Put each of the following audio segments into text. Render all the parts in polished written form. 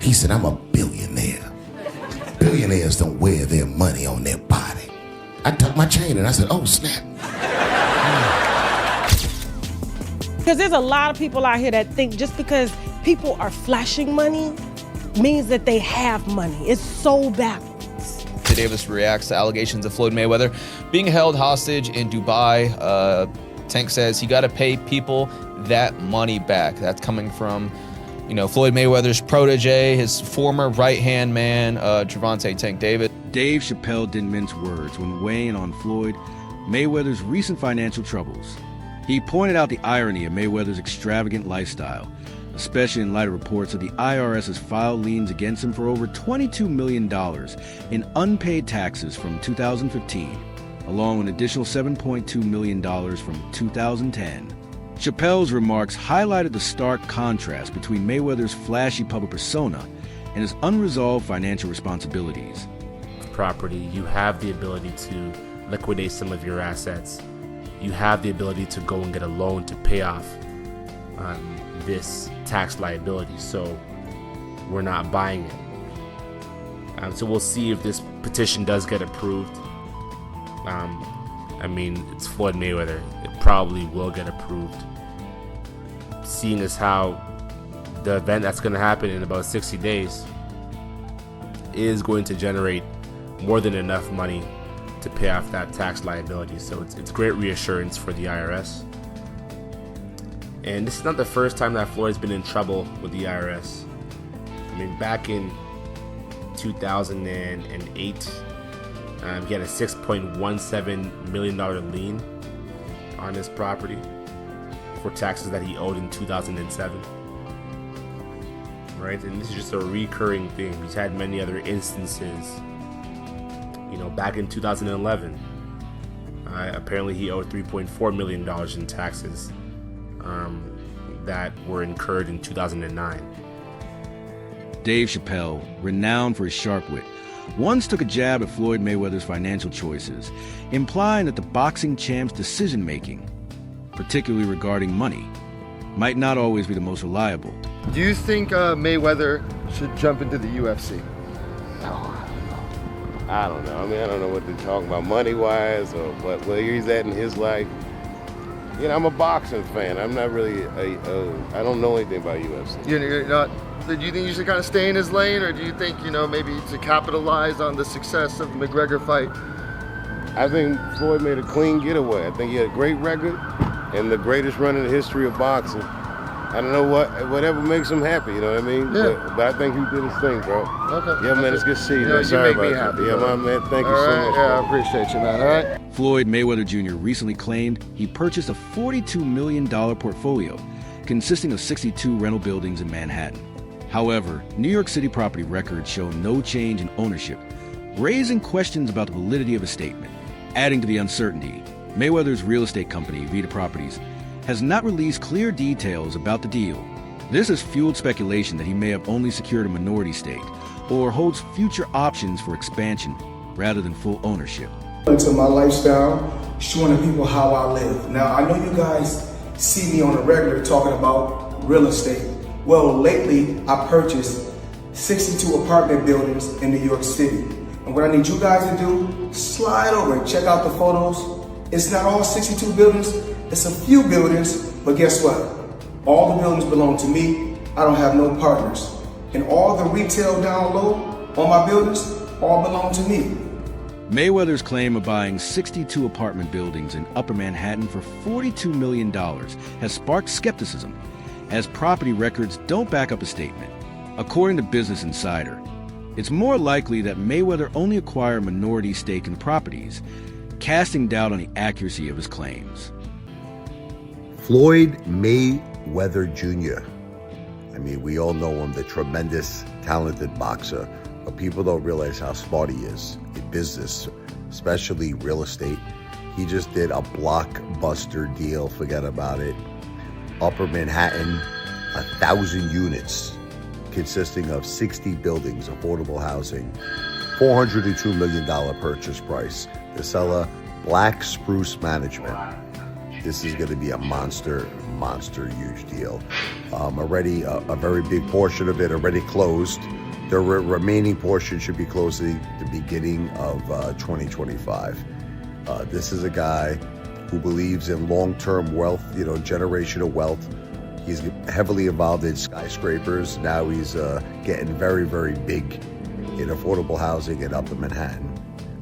He said, I'm a billionaire. Billionaires don't wear their money on their body. I tucked my chain and I said, oh, snap. Because there's a lot of people out here that think just because people are flashing money means that they have money. It's so backwards. Davis reacts to allegations of Floyd Mayweather being held hostage in Dubai. Tank says he got to pay people that money back. That's coming from, Floyd Mayweather's protege, his former right-hand man, Gervonta Tank Davis. Dave Chappelle didn't mince words when weighing on Floyd Mayweather's recent financial troubles. He pointed out the irony of Mayweather's extravagant lifestyle, especially in light of reports that the IRS has filed liens against him for over $22 million in unpaid taxes from 2015, along with an additional $7.2 million from 2010. Chappelle's remarks highlighted the stark contrast between Mayweather's flashy public persona and his unresolved financial responsibilities. Property, you have the ability to liquidate some of your assets. You have the ability to go and get a loan to pay off this tax liability, so we're not buying it. So we'll see if this petition does get approved. It's Floyd Mayweather. It probably will get approved. Seeing as how the event that's going to happen in about 60 days is going to generate more than enough money to pay off that tax liability. So it's great reassurance for the IRS. And this is not the first time that Floyd's been in trouble with the IRS. Back in 2008, he had a $6.17 million lien on his property for taxes that he owed in 2007. Right? And this is just a recurring thing. He's had many other instances. Back in 2011, apparently he owed $3.4 million in taxes that were incurred in 2009. Dave Chappelle, renowned for his sharp wit, once took a jab at Floyd Mayweather's financial choices, implying that the boxing champ's decision-making, particularly regarding money, might not always be the most reliable. Do you think Mayweather should jump into the UFC? I don't know. I don't know what they're talking about money-wise or where he's at in his life. I'm a boxing fan. I'm not really I don't know anything about UFC. You're not. Do you think you should kind of stay in his lane, or do you think, maybe to capitalize on the success of the McGregor fight? I think Floyd made a clean getaway. I think he had a great record and the greatest run in the history of boxing. I don't know whatever makes him happy, you know what I mean? Yeah. But I think he did his thing, bro. Okay. Yeah, man, it's good to see you, man. You Sorry make me about happy. that. Yeah, my man, thank you so much. Yeah, I appreciate you, man. All right. Floyd Mayweather Jr. recently claimed he purchased a $42 million portfolio consisting of 62 rental buildings in Manhattan. However, New York City property records show no change in ownership, raising questions about the validity of his statement. Adding to the uncertainty, Mayweather's real estate company, Vita Properties, has not released clear details about the deal. This has fueled speculation that he may have only secured a minority stake or holds future options for expansion rather than full ownership. Into my lifestyle, showing the people how I live. Now, I know you guys see me on a regular talking about real estate. Well, lately I purchased 62 apartment buildings in New York City. And what I need you guys to do, slide over and check out the photos. It's not all 62 buildings, it's a few buildings, but guess what? All the buildings belong to me. I don't have no partners. And all the retail down low on my buildings all belong to me. Mayweather's claim of buying 62 apartment buildings in Upper Manhattan for $42 million has sparked skepticism, as property records don't back up a statement. According to Business Insider, it's more likely that Mayweather only acquired a minority stake in the properties, casting doubt on the accuracy of his claims. Floyd Mayweather Jr. We all know him, the tremendous, talented boxer, but people don't realize how smart he is in business, especially real estate. He just did a blockbuster deal, forget about it. Upper Manhattan, 1,000 units, consisting of 60 buildings, affordable housing, $402 million purchase price. The seller, Black Spruce Management. This is going to be a monster monster, huge deal. Already a very big portion of it already closed. The remaining portion should be closed at the beginning of 2025. This is a guy who believes in long-term wealth, generational wealth. He's heavily involved in skyscrapers. Now he's getting very, very big in affordable housing in Upper Manhattan.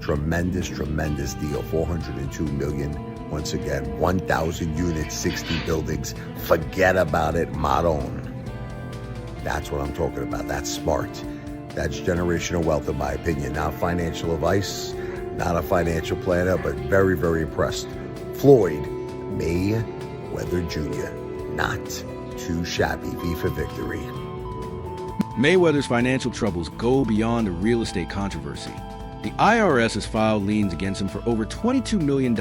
Tremendous deal, $402 million. Once again, 1,000 units, 60 buildings. Forget about it, Maron. That's what I'm talking about. That's smart. That's generational wealth, in my opinion. Not financial advice, not a financial planner, but very, very impressed. Floyd Mayweather Jr., not too shabby. V for victory. Mayweather's financial troubles go beyond the real estate controversy. The IRS has filed liens against him for over $22 million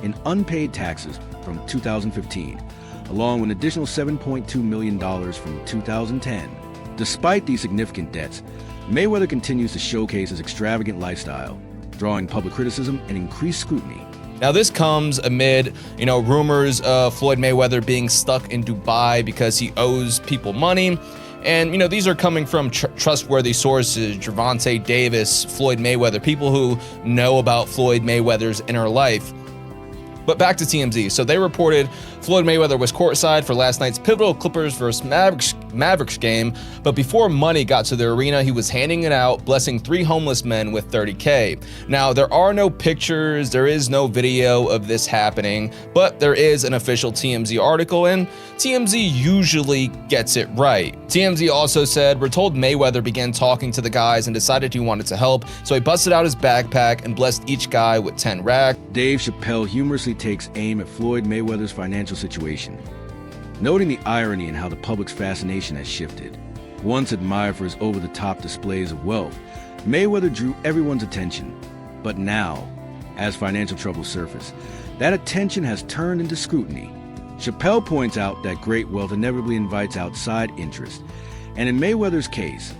in unpaid taxes from 2015, along with an additional $7.2 million from 2010. Despite these significant debts, Mayweather continues to showcase his extravagant lifestyle, drawing public criticism and increased scrutiny. Now, this comes amid, rumors of Floyd Mayweather being stuck in Dubai because he owes people money. And, these are coming from trustworthy sources, Gervonta Davis, Floyd Mayweather, people who know about Floyd Mayweather's inner life. But back to TMZ. So they reported Floyd Mayweather was courtside for last night's pivotal Clippers versus Mavericks game, but before money got to the arena, he was handing it out, blessing 3 homeless men with $30K. Now, there are no pictures, there is no video of this happening, but there is an official TMZ article, and TMZ usually gets it right. TMZ also said, we're told Mayweather began talking to the guys and decided he wanted to help, so he busted out his backpack and blessed each guy with 10 racks. Dave Chappelle humorously takes aim at Floyd Mayweather's financial situation, noting the irony in how the public's fascination has shifted. Once admired for his over-the-top displays of wealth, Mayweather drew everyone's attention. But now, as financial troubles surface, that attention has turned into scrutiny. Chappelle points out that great wealth inevitably invites outside interest, and in Mayweather's case,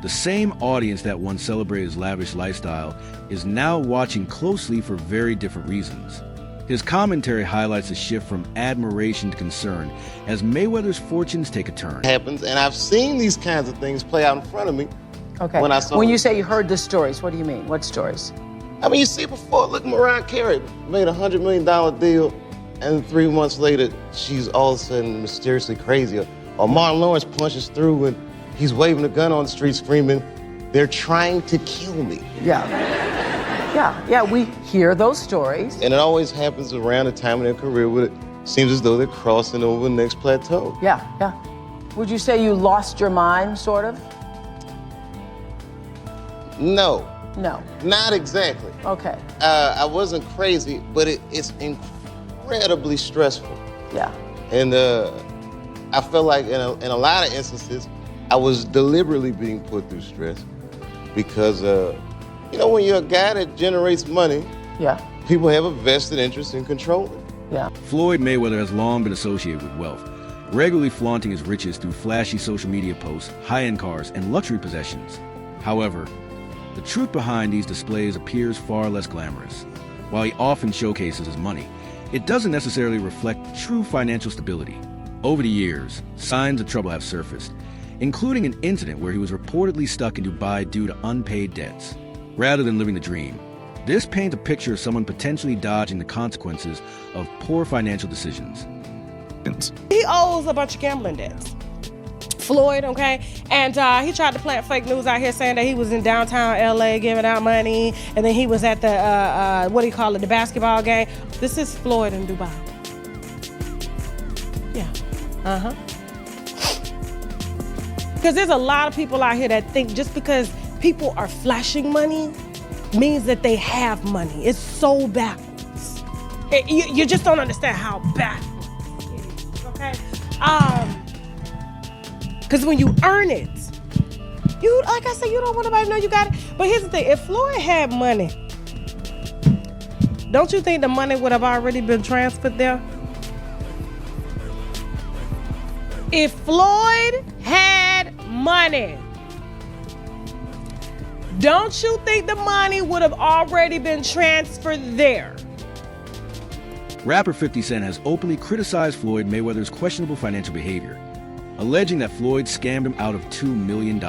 the same audience that once celebrated his lavish lifestyle is now watching closely for very different reasons. His commentary highlights a shift from admiration to concern as Mayweather's fortunes take a turn. Happens, and I've seen these kinds of things play out in front of me. Okay. When you say you heard the stories, what do you mean? What stories? I mean, you see before, look, Mariah Carey made a $100 million deal, and 3 months later, she's all of a sudden mysteriously crazy. Or Martin Lawrence punches through and he's waving a gun on the street screaming, they're trying to kill me. Yeah, we hear those stories. And it always happens around the time in their career where it seems as though they're crossing over the next plateau. Yeah. Would you say you lost your mind, sort of? No. No. Not exactly. Okay. I wasn't crazy, but it's incredibly stressful. Yeah. And I felt like in a lot of instances, I was deliberately being put through stress because, when you're a guy that generates money, people have a vested interest in controlling. Yeah. Floyd Mayweather has long been associated with wealth, regularly flaunting his riches through flashy social media posts, high-end cars, and luxury possessions. However, the truth behind these displays appears far less glamorous. While he often showcases his money, it doesn't necessarily reflect true financial stability. Over the years, signs of trouble have surfaced, including an incident where he was reportedly stuck in Dubai due to unpaid debts. Rather than living the dream, this paints a picture of someone potentially dodging the consequences of poor financial decisions. He owes a bunch of gambling debts. Floyd, okay? And he tried to plant fake news out here saying that he was in downtown LA giving out money, and then he was at the, the basketball game. This is Floyd in Dubai. Yeah, Because there's a lot of people out here that think just because people are flashing money means that they have money. It's so backwards. You just don't understand how backwards it is, okay? Because when you earn it, like I said, you don't want nobody to know you got it. But here's the thing, if Floyd had money, don't you think the money would have already been transferred there? If Floyd had money, don't you think the money would have already been transferred there? Rapper 50 Cent has openly criticized Floyd Mayweather's questionable financial behavior, alleging that Floyd scammed him out of $2 million.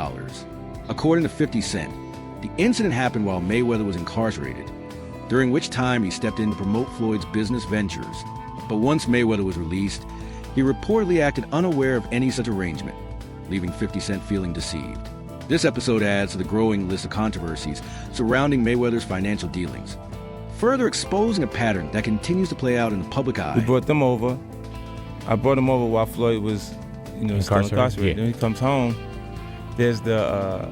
According to 50 Cent, the incident happened while Mayweather was incarcerated, during which time he stepped in to promote Floyd's business ventures. But once Mayweather was released, he reportedly acted unaware of any such arrangement, leaving 50 Cent feeling deceived. This episode adds to the growing list of controversies surrounding Mayweather's financial dealings, further exposing a pattern that continues to play out in the public eye. We brought them over. I brought them over while Floyd was, still incarcerated. Then he comes home. There's the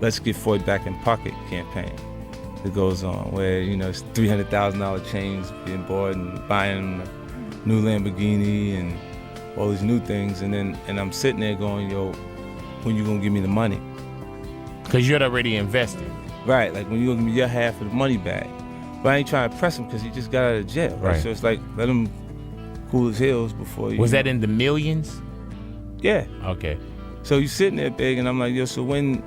Let's Get Floyd Back in Pocket campaign that goes on, where, it's $300,000 chains being bought and buying a new Lamborghini and all these new things. And I'm sitting there going, yo, when you gonna give me the money? Because you're already invested. Right, like when you gonna give me your half of the money back. But I ain't trying to press him because he just got out of jail. Right. So it's like, let him cool his heels before you. Was that in the millions? Yeah. Okay. So you sitting there big, and I'm like, yo, so when,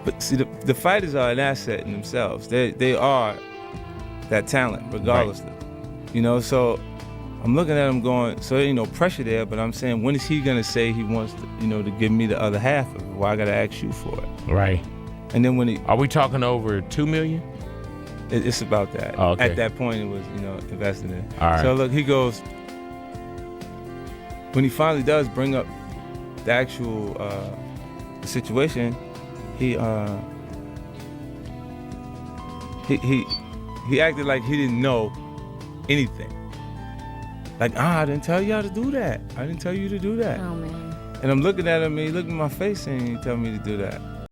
but see, the fighters are an asset in themselves. They are that talent, regardless. Right. So I'm looking at him going, so there ain't no pressure there, but I'm saying, when is he gonna say he wants to, to give me the other half of it? Why I gotta ask you for it? Right. And then when he... Are we talking over $2 million? It's about that. Oh, okay. At that point, it was, invested in. All right. So look, he goes, when he finally does bring up the actual the situation, he acted like he didn't know anything. Like, I didn't tell y'all to do that. I didn't tell you to do that. Oh, man. And I'm looking at him, and he looked in my face, and he told me to do that.